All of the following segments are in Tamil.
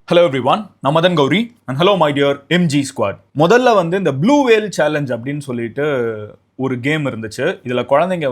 ஹலோ எவ்ரிவான், நான் Madan Gowri and hello my dear MG squad. முதல்ல இந்த ப்ளூ வேல் சேலஞ்ச் அப்படின்னு சொல்லிட்டு ஒரு கேம் இருந்துச்சு. இதுல குழந்தைங்க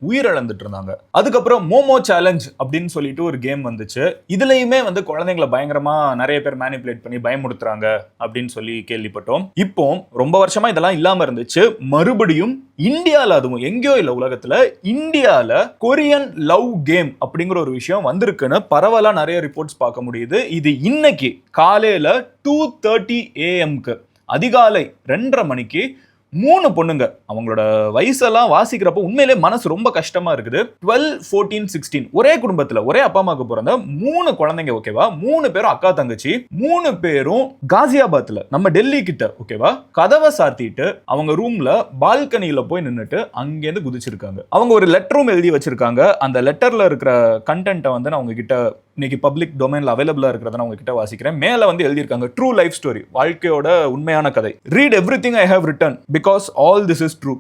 உயிரிழந்துட்டு இருந்தாங்க. அதுக்கப்புறம் மோமோ சேலஞ்ச் அப்படின்னு சொல்லிட்டு ஒரு கேம் வந்துச்சு. இதுலயுமே குழந்தைங்களை பயங்கரமா நிறைய பேர் மேனிபுலேட் பண்ணி பயமுடுத்துறாங்க அப்படின்னு சொல்லி கேள்விப்பட்டோம். இப்போ ரொம்ப வருஷமா இதெல்லாம் இல்லாம இருந்துச்சு. மறுபடியும் இந்தியால, அதுவும் எங்கேயோ இல்ல உலகத்துல, இந்தியால கொரியன் லவ் கேம் அப்படிங்கிற ஒரு விஷயம் வந்திருக்குன்னு பரவலா நிறைய ரிப்போர்ட்ஸ் பார்க்க முடியுது. இது இன்னைக்கு காலையில 2:30 AM அதிகாலை 2:30 மணிக்கு 3 பொண்ணுங்க, அவங்களோட வயசெல்லாம் வாசிக்கிறப்போ உண்மையிலே மனசு ரொம்ப கஷ்டமா இருக்குது. 12, 14, 16 ஒரே குடும்பத்துல ஒரே அப்பா அம்மாவுக்கு பிறந்த 3 குழந்தைங்க. ஓகேவா, 3 பேரும் அக்கா தங்கச்சி. 3 பேரும் காசியாபாத்ல, நம்ம டெல்லி கிட்ட. ஓகேவா, கதவை சாத்திட்டு அவங்க ரூம்ல பால்கனியில போய் நின்னுட்டு அங்கேருந்து குதிச்சிருக்காங்க. அவங்க ஒரு லெட்டரும் எழுதி வச்சிருக்காங்க. அந்த லெட்டர்ல இருக்கிற கண்டென்ட்டை நான் உங்ககிட்ட இன்னைக்கு பப்ளிக் டொமைன்ல அவைலபிளா இருக்கிறத நான் உங்ககிட்ட வாசிக்கிறேன். மேல எழுதியிருக்காங்க, ட்ரூ லைஃப் ஸ்டோரி, வாழ்க்கையோட உண்மையான கதை. Read everything I have written because all this is true.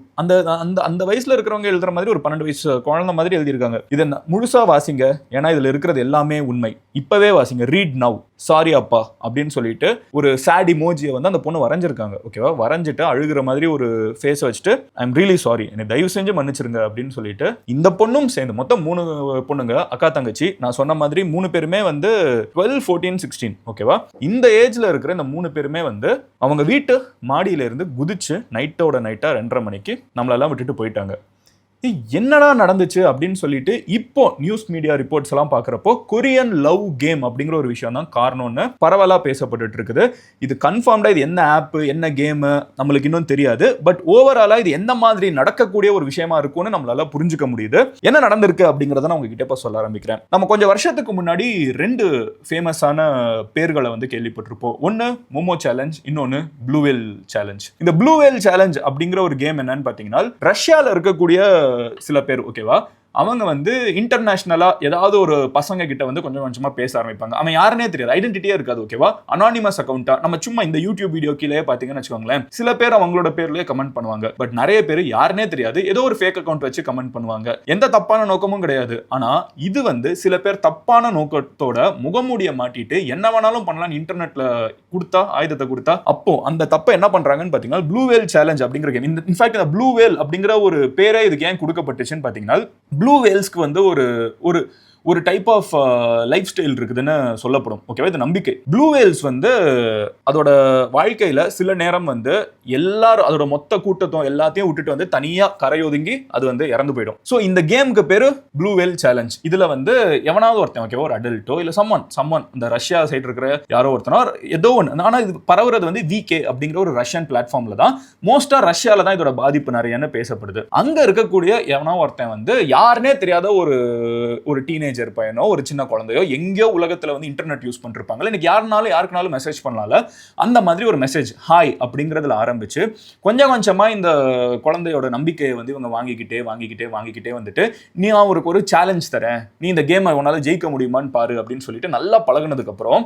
அந்த வயசுல இருக்கிறவங்க எழுதுற மாதிரி ஒரு 12 வயசு குழந்தை மாதிரி எழுதியிருக்காங்க. இதை முழுசா வாசிங்க, ஏன்னா இதுல இருக்கிறது எல்லாமே உண்மை. இப்பவே வாசிங்க. ரீட் நவ், சாரி அப்பா அப்படின்னு சொல்லிட்டு ஒரு சாட் இமோஜியை அந்த பொண்ணு வரைஞ்சிருக்காங்க. ஓகேவா, வரைஞ்சிட்டு அழுகிற மாதிரி ஒரு ஃபேஸ் வச்சுட்டு ஐ எம் ரியலி சாரி, என்னை தயவு செஞ்சு மன்னிச்சிருங்க அப்படின்னு சொல்லிட்டு இந்த பொண்ணும் சேர்ந்து மொத்தம் 3 பொண்ணுங்க, அக்கா தங்கச்சி. நான் சொன்ன மாதிரி 3 பேருமே 12, 14, 16. ஓகேவா, இந்த ஏஜ்ல இருக்கிற இந்த 3 பேருமே அவங்க வீட்டு மாடியில இருந்து குதிச்சு நைட்டா 2:30 மணிக்கு நம்மளெல்லாம் விட்டுட்டு போயிட்டாங்க. என்னடா நடந்துச்சு அப்படின்னு சொல்லிட்டு இப்போ நியூஸ் மீடியா ரிப்போர்ட்ஸ் எல்லாம் பாக்குறப்போ கொரியன் லவ் கேம் அப்படிங்கிற ஒரு விஷயம் தான் காரணம்னு பரவலா பேசப்பட்டு இருக்குது. இது கன்ஃபார்ம்டா இது என்ன ஆப், என்ன கேம் நம்மளுக்கு இன்னும் தெரியாது. பட் ஓவராலா இது எந்த மாதிரி நடக்கக்கூடிய ஒரு விஷயமா இருக்கும்னு நம்மளால புரிஞ்சுக்க முடியுது. என்ன நடந்திருக்கு அப்படிங்கறத நான் உங்ககிட்ட இப்ப சொல்ல ஆரம்பிக்கிறேன். நம்ம கொஞ்சம் வருஷத்துக்கு முன்னாடி 2 ஃபேமஸான பேர்களை கேள்விப்பட்டிருப்போம். ஒன்னு மோமோ சேலஞ்ச், இன்னொன்னு ப்ளூ வேல் சேலஞ்ச். இந்த ப்ளூ வேல் சேலஞ்ச் அப்படிங்கிற ஒரு கேம் என்னன்னு பாத்தீங்கன்னா, ரஷ்யால இருக்கக்கூடிய சில பேர், ஓகேவா, அவங்க இன்டர்நேஷனலா ஏதாவது ஒரு பசங்க கிட்ட கொஞ்சம் கொஞ்சமா பேச ஆரம்பிப்பாங்க. அவன் யாருனே தெரியாது, ஐடென்டிட்டியே இருக்காது. ஓகேவா, அனானிமஸ் அக்கௌண்டா, நம்ம சும்மா இந்த யூடியூப் வீடியோ கீழே பாத்தீங்கன்னு வச்சுக்கோங்களேன், சில பேர் அவங்களோட பேர்லயே கமெண்ட் பண்ணுவாங்க. பட் நிறைய பேர் யாருனே தெரியாது, ஏதோ ஒரு ஃபேக் அக்கௌண்ட் வச்சு கமெண்ட் பண்ணுவாங்க. எந்த தப்பான நோக்கமும் கிடையாது. ஆனா இது சில பேர் தப்பான நோக்கத்தோட முகமூடிய மாட்டிட்டு என்ன வேணாலும் பண்ணலாம் இன்டர்நெட்ல கொடுத்தா, ஆயுதத்தை கொடுத்தா, அப்போ அந்த தப்பை என்ன பண்றாங்கன்னு பாத்தீங்கன்னா ப்ளூ வேல் சேலஞ்ச் அப்படிங்கிற கேம். இன்ஃபேக்ட் இந்த ப்ளூ வேல் அப்படிங்கிற ஒரு பேரே இதுக்கு ஏன் கொடுக்கப்பட்டுச்சுன்னு பாத்தீங்கன்னா, ப்ளூ வேல்ஸ்க்கு ஒரு ஒரு டைப் ஆஃப் லைஃப் ஸ்டைல் இருக்குதுன்னு சொல்லப்படும். ஓகேவா, இது நம்பிக்கை. ப்ளூ வேல்ஸ் அதோட வாழ்க்கையில சில நேரம் எல்லாரும் அதோட மொத்த கூட்டத்தும் எல்லாத்தையும் விட்டுட்டு தனியா கரையொதுங்கி அது இறந்து போயிடும். ஸோ இந்த கேமுக்கு பேரு ப்ளூ வேல் சேலஞ்ச். இதுல எவனாவது ஒருத்தன், ஓகேவா, ஒரு அடல்ட்டோ இல்ல சம்மன் இந்த ரஷ்யா சைடு இருக்கிற யாரோ ஒருத்தனோ ஏதோ ஒன்று. ஆனா இது பரவுறது விகே அப்படிங்கிற ஒரு ரஷ்யன் பிளாட்ஃபார்ம்ல தான். மோஸ்டா ரஷ்யால தான் இதோட பாதிப்பு நிறையன்னு பேசப்படுது. அங்க இருக்கக்கூடிய எவனோ ஒருத்தன் யாருன்னே தெரியாத ஒரு டீனேஜர் பையனோ ஒரு சின்ன குழந்தையோ எங்கேயோ உலகத்துல இன்டர்நெட் யூஸ் பண்ணிருப்பாங்க. இன்னைக்கு யாருனாலும் மெசேஜ் பண்ணலாம்ல, அந்த மாதிரி ஒரு மெசேஜ் ஹாய் அப்படிங்கறதுல ஆரம்பிச்சு கொஞ்சம் கொஞ்சமா இந்த குழந்தையோட நம்பிக்கையை இவங்க வாங்கிக்கிட்டே நீ ஒரு சேலஞ்ச் தரேன், நீ இந்த கேமை உன்னால ஜெயிக்க முடியுமான்னு பாரு அப்படின்னு சொல்லிட்டு நல்லா பழகுனதுக்கு அப்புறம்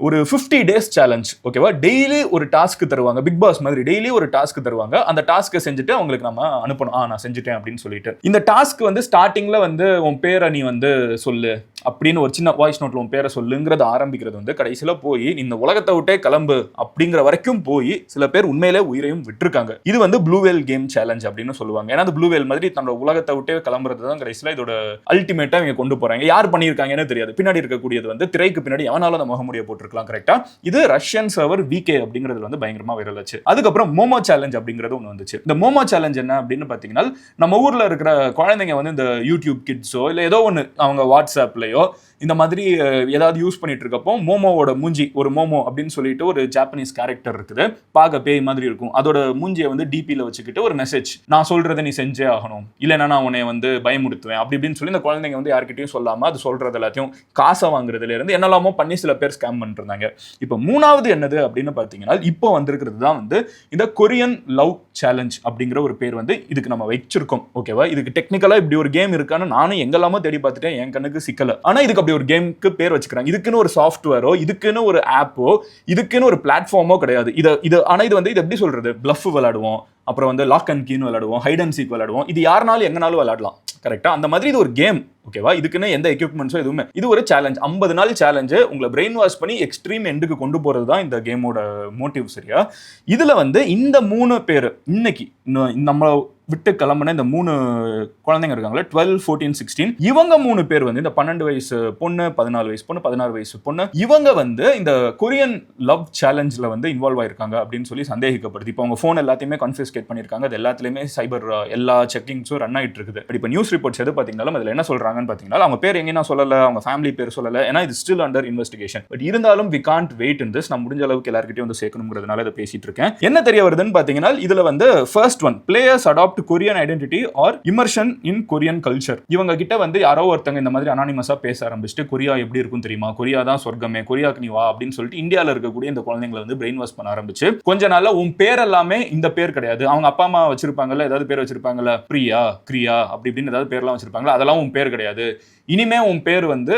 ஒரு 50 days சேலஞ்ச். ஓகேவா, டெய்லி ஒரு டாஸ்க் தருவாங்க. பிக் பாஸ் மாதிரி டெய்லி ஒரு டாஸ்க் தருவாங்க. அந்த டாஸ்க்கை செஞ்சுட்டு அவங்களுக்கு நம்ம அனுப்பணும், நான் செஞ்சுட்டேன் அப்படின்னு சொல்லிட்டு. இந்த டாஸ்க் ஸ்டார்டிங்ல உன் பேரை நீ சொல்லு அப்படின்னு ஒரு சின்ன வாய்ஸ் நோட்ல உன் பேரை சொல்லுங்கிறது ஆரம்பிக்கிறது கடைசியில போய் இந்த உலகத்தை விட்டே கிளம்பு அப்படிங்கிற வரைக்கும் போய் சில பேர் உண்மையிலே உயிரையும் விட்டுருக்காங்க. இது ப்ளூ வேல் கேம் சேலஞ்ச் அப்படின்னு சொல்லுவாங்க. ஏன்னா ப்ளூ வேல் மாதிரி தன்னோட உலகத்தை விட்டே கிளம்புறது தான் கடைசியில இதோட அல்டிமேட்டா இவங்க கொண்டு போறாங்க. யார் பண்ணியிருக்காங்கன்னு தெரியாது. பின்னாடி இருக்கக்கூடியது திரைக்கு பின்னாடி எவனாலும் அந்த முகமுடியை போட்டிருக்கலாம். கரெக்டா, இது ரஷ்யன் சர்வர் விகே அப்படிங்கிறது பயங்கரமா வைரல் ஆச்சு. அதுக்கப்புறம் மோமோ சேலஞ்ச் அப்படிங்கிறது ஒன்று வந்துச்சு. இந்த மோமோ சேலஞ்ச் என்ன அப்படின்னு பாத்தீங்கன்னா, நம்ம ஊர்ல இருக்கிற குழந்தைங்க இந்த யூடியூப் கிட்ஸோ இல்ல ஏதோ ஒன்று அவங்க வாட்ஸ்அப்லயோ இந்த மாதிரி ஏதாவது யூஸ் பண்ணிட்டு இருக்கப்போ மோமோவோட மூஞ்சி, ஒரு மோமோ அப்படின்னு சொல்லிட்டு ஒரு ஜாப்பனீஸ் கேரக்டர் இருக்குது, பார்க்க பேய் மாதிரி இருக்கும். அதோட மூஞ்சியை டிபியில வச்சுக்கிட்டு ஒரு மெசேஜ், நான் சொல்றதை நீ செஞ்சே ஆகணும், இல்லைன்னா நான் உன்னை பயமுடுத்துவேன் அப்படி இப்படின்னு சொல்லி இந்த குழந்தைங்க யார்கிட்டையும் சொல்லாம அது சொல்றது எல்லாத்தையும் காசை வாங்குறதுல இருந்து என்னெல்லாமோ பண்ணி சில பேர் ஸ்கேம் பண்ணிட்டு இருந்தாங்க. இப்போ 3வது என்னது அப்படின்னு பாத்தீங்கன்னா, இப்போ வந்திருக்கிறது தான் இந்த கொரியன் லவ் சேலஞ்ச் அப்படிங்கிற ஒரு பேர் இதுக்கு நம்ம வச்சிருக்கோம். ஓகேவா, இதுக்கு டெக்னிக்கலா இப்படி ஒரு கேம் இருக்கான்னு நானும் எங்கெல்லாமோ தேடி பார்த்துட்டேன், என் கண்ணுக்கு சிக்கல. ஆனா இதுக்கு அப்படி ஒரு கேமுக்கு பேர் வச்சுக்கிறாங்க. இதுக்குன்னு ஒரு சாஃப்ட்வேரோ, இதுக்குன்னு ஒரு ஆப்போ, இதுக்குன்னு ஒரு பிளாட்ஃபார்மோ கிடையாது. ஆனா இது எப்படி சொல்றது, பிளஃப் விளையாடுவோம், அப்புறம் லாக் அண்ட் கீன்னு விளையாடுவோம், ஹைட் அண்ட் சீக் விளையாடுவோம். இது யாருனாலும் எங்கனாலும் விளையாடலாம். கரெக்டா, அந்த மாதிரி இது ஒரு கேம். ஓகேவா? இதுக்குன்னு எந்த எக்யூப்மெண்ட்ஸோ எதுவுமே, இது ஒரு சேலஞ்ச், 50 நாள் சேலஞ்சு, உங்களை பிரெயின் வாஷ் பண்ணி எக்ஸ்ட்ரீம் எண்டுக்கு கொண்டு போறது தான் இந்த கேமோட மோட்டிவ். சரியா? இதுல வந்து இந்த 3 பேர் இன்னைக்கு நம்ம விட்டு கிளம்புன இந்த 3 குழந்தைங்க இருக்காங்களே, 12, 14, 16, இவங்க 3 பேர் வந்து இந்த 12 வயசு பொண்ணு, 14 வயசு பொண்ணு, 16 வயசு பொண்ணு, இவங்க வந்து இந்த கொரியன் லவ் சேலஞ்சில் வந்து இன்வால்வ் ஆயிருக்காங்க அப்படின்னு சொல்லி சந்தேகிக்கப்படுது. இப்போ அவங்க ஃபோன் எல்லாத்தையுமே கன்ஃபிஸ்கேட் பண்ணியிருக்காங்க. அது எல்லாத்துலேயுமே சைபர் எல்லா செக்கிங்ஸும் ரன் ஆகிட்டு இருக்குது. இப்போ நியூஸ் ரிப்போர்ட்ஸ் எது பார்த்தீங்கன்னாலும் அதில் என்ன சொல்றாங்கன்னு பார்த்தீங்கன்னா, அவங்க பேர் எங்கேயும் சொல்லலை, அவங்க ஃபேமிலி பேர் சொல்லலை, ஏன்னா இது ஸ்டில் அண்டர் இன்வெஸ்டிகேஷன். பட் இருந்தாலும் we can't wait in this. நான் முடிஞ்ச அளவுக்கு எல்லாருக்கிட்டையும் வந்து சேர்க்கணுங்கிறதுனால இதை பேசிட்டு இருக்கேன். என்ன தெரிய வருதுன்னு பார்த்தீங்கன்னா, இதுல வந்து first one, players adopt Korean identity or immersion in Korean culture. இவங்க கிட்ட வந்து யாரோ ஒருத்தங்க இந்த மாதிரி அனானிமஸா பேச ஆரம்பிச்சுட்டு, கொரியா எப்படி இருக்கும் தெரியுமா, கொரியா தான் சொர்க்கமே, கொரியாக்கு நீ வா அப்படின்னு சொல்லிட்டு இந்தியாவில் இருக்கக்கூடிய இந்த குழந்தைங்களை வந்து பிரெயின் வாஷ் பண்ண ஆரம்பிச்சு, கொஞ்ச நாள்ல உன் பேர் எல்லாமே இந்த பேர் கிடையாது, அவங்க அப்பா அம்மா வச்சிருப்பாங்கல்ல, ஏதாவது பேர் வச்சிருப்பாங்கல்ல, பிரியா, கிரியா அப்படி இப்படின்னு ஏதாவது பேர்லாம் வச்சிருப்பாங்களா, அதெல்லாம் உன் பேர் கிடையாது, இனிமே உன் பேர் வந்து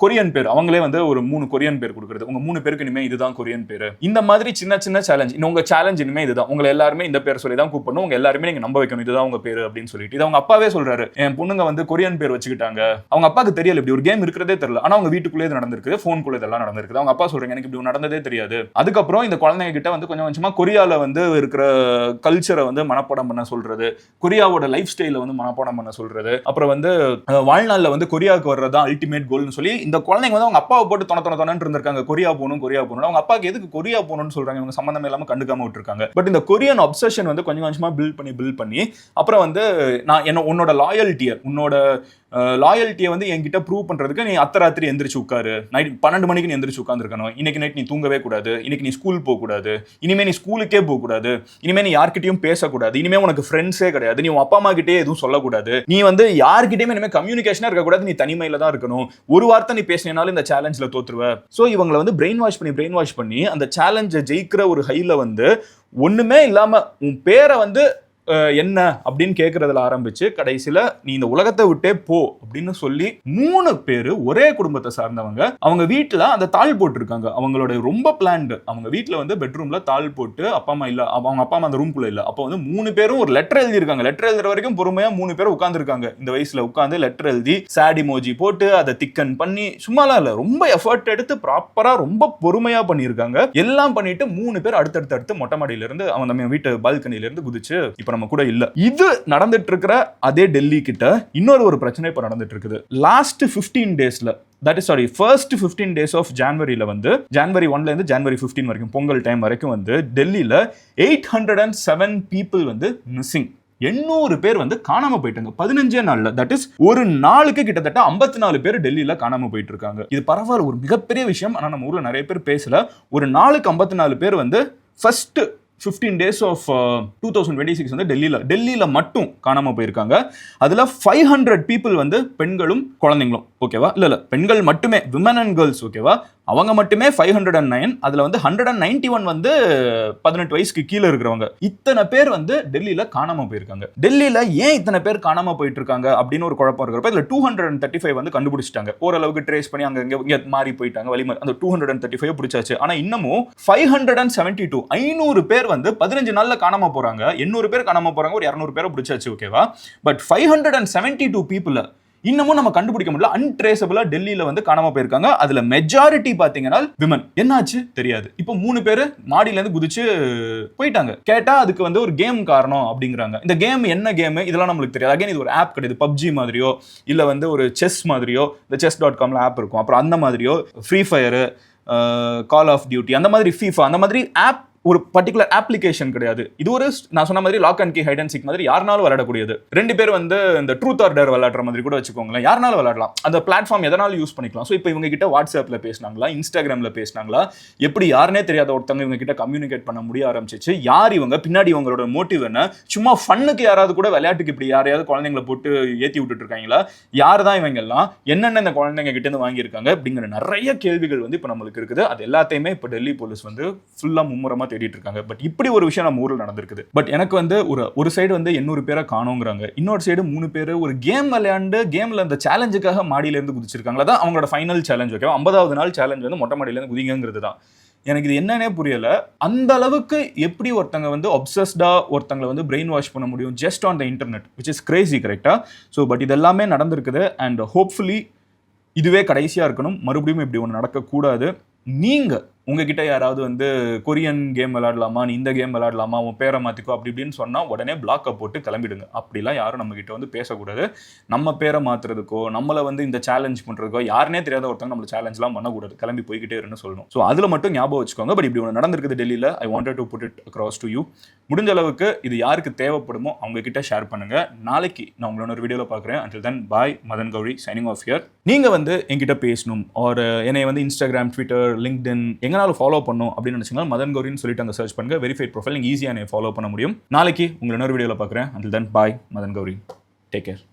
கொரியன் பேர். அவங்களே வந்து ஒரு 3 கொரியன் பேர் கொடுக்குறது, உங்க 3 பேருக்கு இனிமே இதுதான் கொரியன் பேர். இந்த மாதிரி சின்ன சின்ன சேலஞ்ச். உங்க சேலஞ்ச் இனிமே இதுதான், உங்களை எல்லாருமே இந்த பேர் சொல்லி தான் கூப்பிடணும், உங்க எல்லாருமே நீங்க நம்ப வைக்கணும் இதுதான் உங்க பேர் அப்படின்னு சொல்லிட்டு. இது அவங்க அப்பாவே சொல்றாரு, என் பொண்ணுங்க வந்து கொரியன் பேர் வச்சுக்கிட்டாங்க, அவங்க அப்பாக்கு தெரியல, இப்படி ஒரு கேம் இருக்கிறதே தெரியல, ஆனா அவங்க வீட்டுக்குள்ளே நடந்திருக்கு, போனுக்குள்ள இதெல்லாம் நடந்திருக்கு, அவங்க அப்பா சொல்றாங்க எனக்கு இப்படி நடந்ததே தெரியாது. அதுக்கப்புறம் இந்த குழந்தைங்க கிட்ட வந்து கொஞ்சம் கொஞ்சமா கொரியால வந்து இருக்கிற கல்ச்சரை வந்து மனப்பாடம் பண்ண சொல்றது, கொரியாவோட லைஃப் ஸ்டைல வந்து மனப்பாடம் பண்ண சொல்றது, அப்புறம் வந்து வாழ்நாள்ல வந்து கொரியாவுக்கு வர்றதா அல்டிமேட் கோல்னு சொல்லி இந்த குழந்தைங்க வந்து அவங்க அப்பாவை போட்டு தொண இருந்திருக்காங்க, கொரியா போகணும் கொரியா போகணும். அவங்க அப்பாவுக்கு எதுக்கு கொரியா போகணும்னு சொல்றாங்க, இவங்க சம்பந்தம் இல்லாம கண்டுக்காம விட்டுருக்காங்க. பட் இந்த கொரியன் அப்சஷன் வந்து கொஞ்சம் கொஞ்சமா பில்ட் பண்ணி அப்புறம் வந்து நான் உன்னோட லாயல்ட்டியை வந்து என்கிட்ட ப்ரூவ் பண்றதுக்கு நீ அத்தராத்திரி எந்திரிச்சு உட்காரு, நைட் 12 மணிக்கு நீ எந்திரிச்சு உட்காந்துருக்கணும், இன்னைக்கு நைட் நீ தூங்கவே கூடாது, இன்னைக்கு நீ ஸ்கூல் போக கூடாது, இனிமே நீ ஸ்கூலுக்கே போக கூடாது, இனிமே நீ யார்கிட்டயும் பேசக்கூடாது, இனிமே உனக்கு ஃப்ரெண்ட்ஸே கிடையாது, நீ உன் அப்பா அம்மா கிட்டே எதுவும் சொல்லக்கூடாது, நீ வந்து யார்கிட்டயுமே இனிமே கம்யூனிகேஷனா இருக்கக்கூடாது, நீ தனிமையில தான் இருக்கணும், ஒரு வார்த்தை நீ பேசினாலும் இந்த சேலஞ்சில் தோத்துருவ. ஸோ இவங்களை வந்து பிரெயின் வாஷ் பண்ணி அந்த சேலஞ்சை ஜெயிக்கிற ஒரு ஹைல வந்து ஒண்ணுமே இல்லாம உன் பேரை வந்து என்ன அப்படின்னு கேட்கறதுல ஆரம்பிச்சு கடைசியில நீ இந்த உலகத்தை விட்டே போ அப்படின்னு சொல்லி 3 பேரு ஒரே குடும்பத்தை சார்ந்தவங்க அவங்க வீட்டுல அந்த தாள் போட்டு இருக்காங்க. அவங்களோட ரொம்ப பிளான்டு, அவங்க வீட்டுல வந்து பெட்ரூம்ல தாள் போட்டு அப்பா அம்மா இல்ல, அவங்க அப்பா அம்மா அந்த ரூம்குள்ள இல்ல, அப்போ வந்து 3 பேரும் ஒரு லெட்டர் எழுதி இருக்காங்க. லெட்டர் எழுதுற வரைக்கும் பொறுமையா 3 பேரும் உட்கார்ந்து இருக்காங்க. இந்த வயசுல உட்கார்ந்து லெட்டர் எழுதி சேட் இமோஜி போட்டு அதை திக்கன் பண்ணி, சும்மாலாம் இல்ல, ரொம்ப எஃபர்ட் எடுத்து ப்ராப்பரா ரொம்ப பொறுமையா பண்ணியிருக்காங்க. எல்லாம் பண்ணிட்டு 3 பேர் அடுத்தடுத்து மொட்டை மாடியில இருந்து அவங்க நம்ம வீட்டு பால்கனில இருந்து குதிச்சு இப்ப நம்ம கூட இல்ல. இது நடந்துட்டு இருக்கிற அதே டெல்லி கிட்ட இன்னொரு ஒரு பிரச்சனை இப்ப நடந்துட்டு இருக்குது. லாஸ்ட் 15 டேஸ்ல, first 15 days of January வந்து January 1ல இருந்து January 15 வரைக்கும் பொங்கல் டைம் வரைக்கும் வந்து டெல்லியில 807 people வந்து மிஸ்ஸிங். 800 பேர் வந்து காணாம போயிட்டாங்க 15 நாள்ல. தட் இஸ் ஒரு நாளுக்கு கிட்டத்தட்ட 54 பேர் டெல்லியில காணாம போயிட்டு இருக்காங்க. இது பரவாயில்ல, ஒரு மிகப்பெரிய விஷயம். ஆனா நம்ம ஊர்ல நிறைய பேர் பேசல. ஒரு நாளுக்கு 54 பேர் வந்து ஃபர்ஸ்ட் 15 days of 2026 வந்து டெல்லியில மட்டும் காணாம போயிருக்காங்க. அதுல 500 people வந்து பெண்களும் குழந்தைங்களும். ஓகேவா? இல்ல பெண்கள் மட்டுமே, விமன் அண்ட் கேர்ள்ஸ். ஓகேவா? அவங்க மட்டுமே 509. அதுல வந்து 191 வந்து 18 வயசுக்கு கீழே இருக்கிறவங்க. இத்தனை பேர் வந்து டெல்லியில காணாம போயிருக்காங்க. டெல்லியில ஏன் இத்தனை பேர் காணாம போயிட்டு இருக்காங்க அப்படின்னு ஒரு குழப்பம் இருக்கிறப்ப இதுல 235 வந்து கண்டுபிடிச்சிட்டாங்க. ஓரளவுக்கு ட்ரேஸ் பண்ணி அங்க இங்க மாறி போயிட்டாங்க, வழி அந்த 235 பிடிச்சாச்சு. ஆனா இன்னமும் 572 500 பேர் வந்து 15 நாள்ல காணாம போறாங்க. 800 பேர் காணாம போறாங்க, ஒரு 200 பேரை பிடிச்சாச்சு. ஓகேவா? பட் 572 people இன்னமும் நம்ம கண்டுபிடிக்க முடியல. அன்ட்ரேசபிளா டெல்லியில வந்து காணாம போயிருக்காங்க. அதுல மெஜாரிட்டி பாத்தீங்கன்னா விமன். என்னாச்சு தெரியாது. இப்போ 3 பேரு மாடியில இருந்து குதிச்சு போயிட்டாங்க. கேட்டா அதுக்கு வந்து ஒரு கேம் காரணம் அப்படிங்கிறாங்க. இந்த கேம் என்ன கேம் இதெல்லாம் நம்மளுக்கு தெரியாது. அகைன் இது ஒரு ஆப் கிடையாது. பப்ஜி மாதிரியோ இல்ல வந்து ஒரு செஸ் மாதிரியோ, இந்த chess.comல ஆப் இருக்கும். அப்புறம் அந்த மாதிரியோ Free Fire, Call of Duty, அந்த மாதிரி FIFA, அந்த மாதிரி ஆப் ஒரு பர்டிகுலர் அப்ளிகேஷன் கிடையாது. இது ஒரு நான் சொன்ன மாதிரி lock and key, hide and seek மாதிரி யாருனாலும் விளையாடக்கூடியது. 2 பேர் வந்து இந்த ட்ரூத் ஆர் டேர் விளையாடுற மாதிரி கூட வச்சுக்கோங்களேன். யாருனாலும் விளையாடலாம். அந்த பிளாட்ஃபார்ம் எதனாலும் யூஸ் பண்ணிக்கலாம். ஸோ இப்போ இவங்க கிட்ட வாட்ஸ்அப்ல பேசினாங்களா, இன்ஸ்டாகிராம்ல பேசினாங்களா, எப்படி யாருனே தெரியாத ஒருத்தவங்க இவங்க கிட்ட கம்யூனிகேட் பண்ண முடிய ஆரம்பிச்சிச்சு. யார் இவங்க, பின்னாடி இவங்களோட மோட்டிவ் என்ன, சும்மா ஃபன்னுக்கு யாராவது கூட விளையாட்டுக்கு இப்படி யாரையாவது குழந்தைங்களை போட்டு ஏற்றி விட்டுட்டு இருக்காங்களா, யார் தான் இவங்க எல்லாம், என்னென்ன இந்த குழந்தைங்க கிட்ட இருந்து வாங்கியிருக்காங்க அப்படிங்கிற நிறைய கேள்விகள் வந்து இப்போ நம்மளுக்கு இருக்குது. அது எல்லாத்தையுமே இப்போ டெல்லி போலீஸ் வந்து ஃபுல்லா மும்முரமா தேடிட்டு இருக்காங்க. பட் இப்படி ஒரு விஷயம் நம்ம ஊரில் நடந்திருக்குது. பட் எனக்கு வந்து ஒரு சைடு வந்து 800 பேரை காணோங்கிறாங்க, இன்னொரு சைடு 3 பேர் ஒரு கேம் விளையாண்டு கேம்ல அந்த சேலஞ்சுக்காக மாடியில இருந்து குதிச்சிருக்காங்க. அதான் அவங்களோட ஃபைனல் சேலஞ்ச். ஓகேவா? 50வது நாள் சேலஞ்ச் வந்து மொட்டை மாடியில இருந்து குதிங்கிறது தான். எனக்கு இது என்னன்னே புரியல. அந்த அளவுக்கு எப்படி ஒருத்தங்க வந்து அப்சஸ்டா ஒருத்தங்களை வந்து பிரெயின் வாஷ் பண்ண முடியும் just on the internet, which is Crazy, கரெக்டா? ஸோ பட் இது எல்லாமே நடந்திருக்குது. அண்ட் ஹோப்ஃபுல்லி இதுவே கடைசியா இருக்கணும். மறுபடியும் இப்படி ஒன்று நடக்கக்கூடாது. நீங்க உங்ககிட்ட யாராவது வந்து கொரியன் கேம் விளையாடலாமா, நீ இந்த கேம் விளையாடலாமா, உன் பேரை மாத்திக்கோ அப்படி இப்படின்னு சொன்னா உடனே பிளாக்கை போட்டு கிளம்பிடுங்க. அப்படிலாம் யாரும் நம்ம கிட்ட வந்து பேசக்கூடாது. நம்ம பேரை மாத்துறதுக்கோ நம்மளை வந்து இந்த சேலஞ்ச் பண்றதுக்கோ யாருனே தெரியாத ஒருத்தவங்க நம்மள சேலஞ்ச்லாம் பண்ணக்கூடாது. கிளம்பி போய்கிட்டே இருன்னு சொல்லணும். ஸோ அதுல மட்டும் ஞாபகம் வச்சுக்கோங்க. பட் இப்படி ஒன்று நடந்திருக்குது டெல்லியில். I wanted to put it across to you. முடிஞ்ச அளவுக்கு இது யாருக்கு தேவைப்படுமோ அவங்க கிட்ட ஷேர் பண்ணுங்க. நாளைக்கு நான் உங்களோட ஒரு வீடியோவில் பார்க்குறேன். until then bye. Madan Gowri signing off here. நீங்க வந்து என்கிட்ட பேசணும் ஒரு என்னை வந்து இன்ஸ்டாகிராம், ட்விட்டர், லிங்க்டின் எங்கனாலும் ஃபாலோ பண்ணும் அப்படின்னு நினைச்சீங்கன்னா மதன் கௌரின்னு சொல்லிட்டு அங்கே சர்ச் பண்ணுங்க. வெரிஃபைட் ப்ரொஃபைல் நீங்கள் ஈஸியாக என்னை ஃபாலோ பண்ண முடியும். நாளைக்கு உங்களை இன்னொரு வீடியோவில் பார்க்குறேன். until then bye. Madan Gowri. Take care.